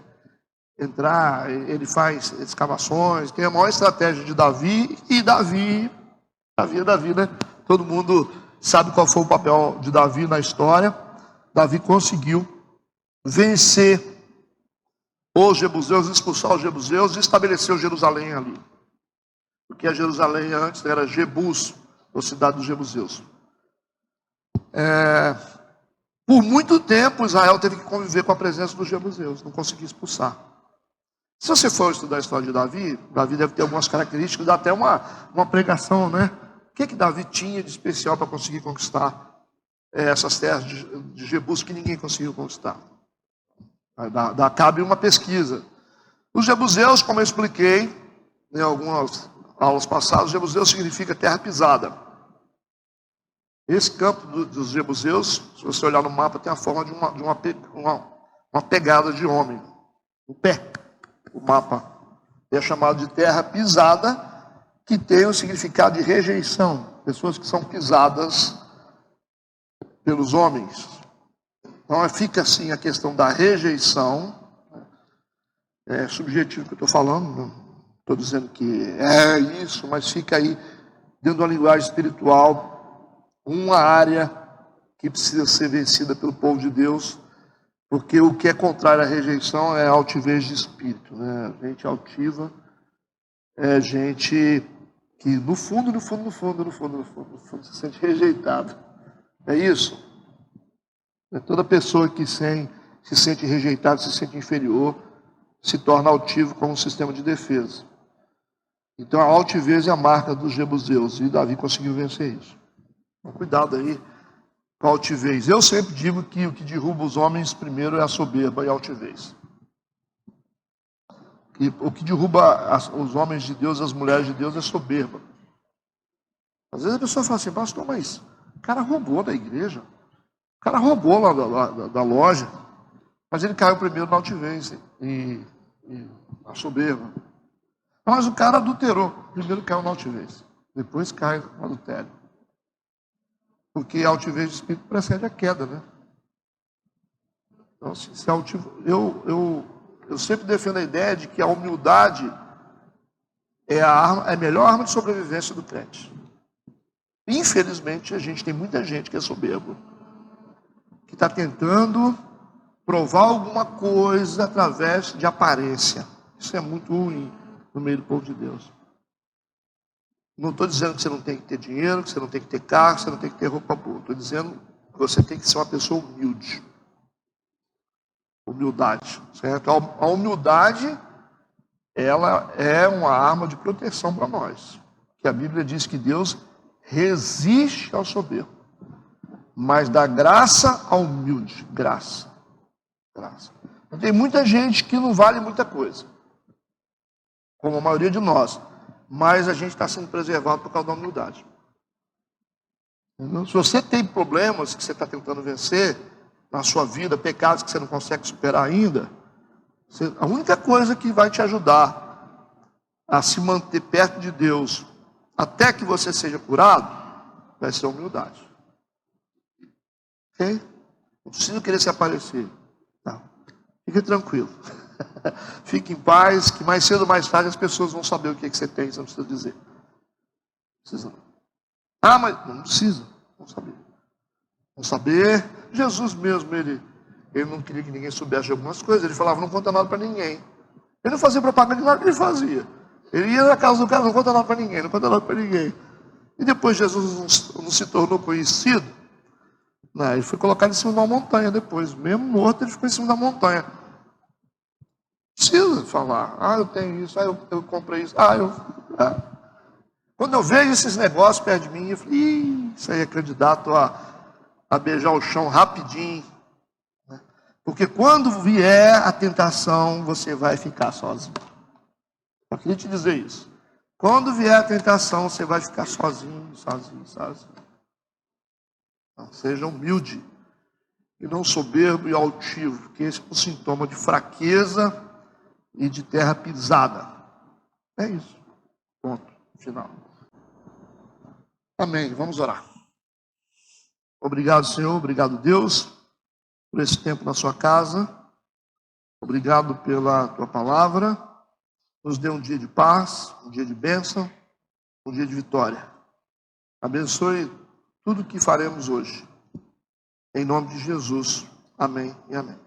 entrar, ele faz escavações, tem a maior estratégia de Davi, e Davi é Davi, né? Todo mundo sabe qual foi o papel de Davi na história. Davi conseguiu vencer os jebuseus, expulsar os jebuseus e estabeleceu Jerusalém ali. Porque a Jerusalém antes era Jebus, a cidade dos jebuseus. Por muito tempo Israel teve que conviver com a presença dos jebuseus, não conseguia expulsar. Se você for estudar a história de Davi, Davi deve ter algumas características, dá até uma pregação, né? O que Davi tinha de especial para conseguir conquistar essas terras de Jebus que ninguém conseguiu conquistar? Cabe uma pesquisa. Os jebuseus, como eu expliquei em algumas aulas passadas, jebuseus significa terra pisada. Esse campo dos jebuseus, se você olhar no mapa, tem a forma de uma pegada de homem, um pé. O mapa é chamado de terra pisada, que tem o significado de rejeição. Pessoas que são pisadas pelos homens. Então fica assim a questão da rejeição. É subjetivo que eu estou falando, não estou dizendo que é isso, mas fica aí, dentro da linguagem espiritual, uma área que precisa ser vencida pelo povo de Deus, porque o que é contrário à rejeição é a altivez de espírito, né? Gente altiva é gente que no fundo se sente rejeitado. É isso. Toda pessoa que se sente rejeitada, se sente inferior, se torna altivo como um sistema de defesa. Então a altivez é a marca dos jebuseus, e Davi conseguiu vencer isso. Então, cuidado aí com a altivez. Eu sempre digo que o que derruba os homens primeiro é a soberba e a altivez. E o que derruba os homens de Deus, as mulheres de Deus, é soberba. Às vezes a pessoa fala assim: pastor, mas o cara roubou da igreja, o cara roubou lá da loja, mas ele caiu primeiro na altivez e a soberba. Mas o cara adulterou. Primeiro caiu na altivez, depois cai no adultério. Porque a altivez de espírito precede a queda, né? Então, se eu sempre defendo a ideia de que a humildade é a melhor arma de sobrevivência do crente. Infelizmente, tem muita gente que é soberbo, que está tentando provar alguma coisa através de aparência. Isso é muito ruim no meio do povo de Deus. Não estou dizendo que você não tem que ter dinheiro, que você não tem que ter carro, que você não tem que ter roupa boa. Estou dizendo que você tem que ser uma pessoa humilde. Humildade, certo? A humildade, ela é uma arma de proteção para nós. Que a Bíblia diz que Deus resiste ao soberbo, mas dá graça ao humilde. Graça. Tem muita gente que não vale muita coisa, como a maioria de nós, mas a gente está sendo preservado por causa da humildade. Se você tem problemas que você está tentando vencer na sua vida, pecados que você não consegue superar ainda, a única coisa que vai te ajudar a se manter perto de Deus até que você seja curado vai ser a humildade. Ok? Não precisa querer se aparecer. Não. Fique tranquilo. Fique em paz, que mais cedo ou mais tarde as pessoas vão saber o que você tem, você não precisa dizer. Não precisa não. Ah, mas não precisa. Vão saber. Vão saber. Jesus mesmo, ele não queria que ninguém soubesse de algumas coisas. Ele falava, não conta nada para ninguém. Ele não fazia propaganda de nada que ele fazia. Ele ia na casa do cara, não conta nada para ninguém, não conta nada para ninguém. E depois Jesus não se tornou conhecido, né? Ele foi colocado em cima de uma montanha depois. Mesmo morto, ele ficou em cima da montanha. Precisa falar. Ah, eu tenho isso. Ah, eu comprei isso. Quando eu vejo esses negócios perto de mim, eu falo, isso aí é candidato a beijar o chão rapidinho. Né? Porque quando vier a tentação, você vai ficar sozinho. Eu queria te dizer isso. Quando vier a tentação, você vai ficar sozinho. Não, seja humilde e não soberbo e altivo, porque esse é um sintoma de fraqueza e de terra pisada. É isso. Ponto. Final. Amém. Vamos orar. Obrigado, Senhor. Obrigado, Deus, por esse tempo na sua casa. Obrigado pela tua palavra. Nos dê um dia de paz, um dia de bênção, um dia de vitória. Abençoe tudo que faremos hoje. Em nome de Jesus. Amém e amém.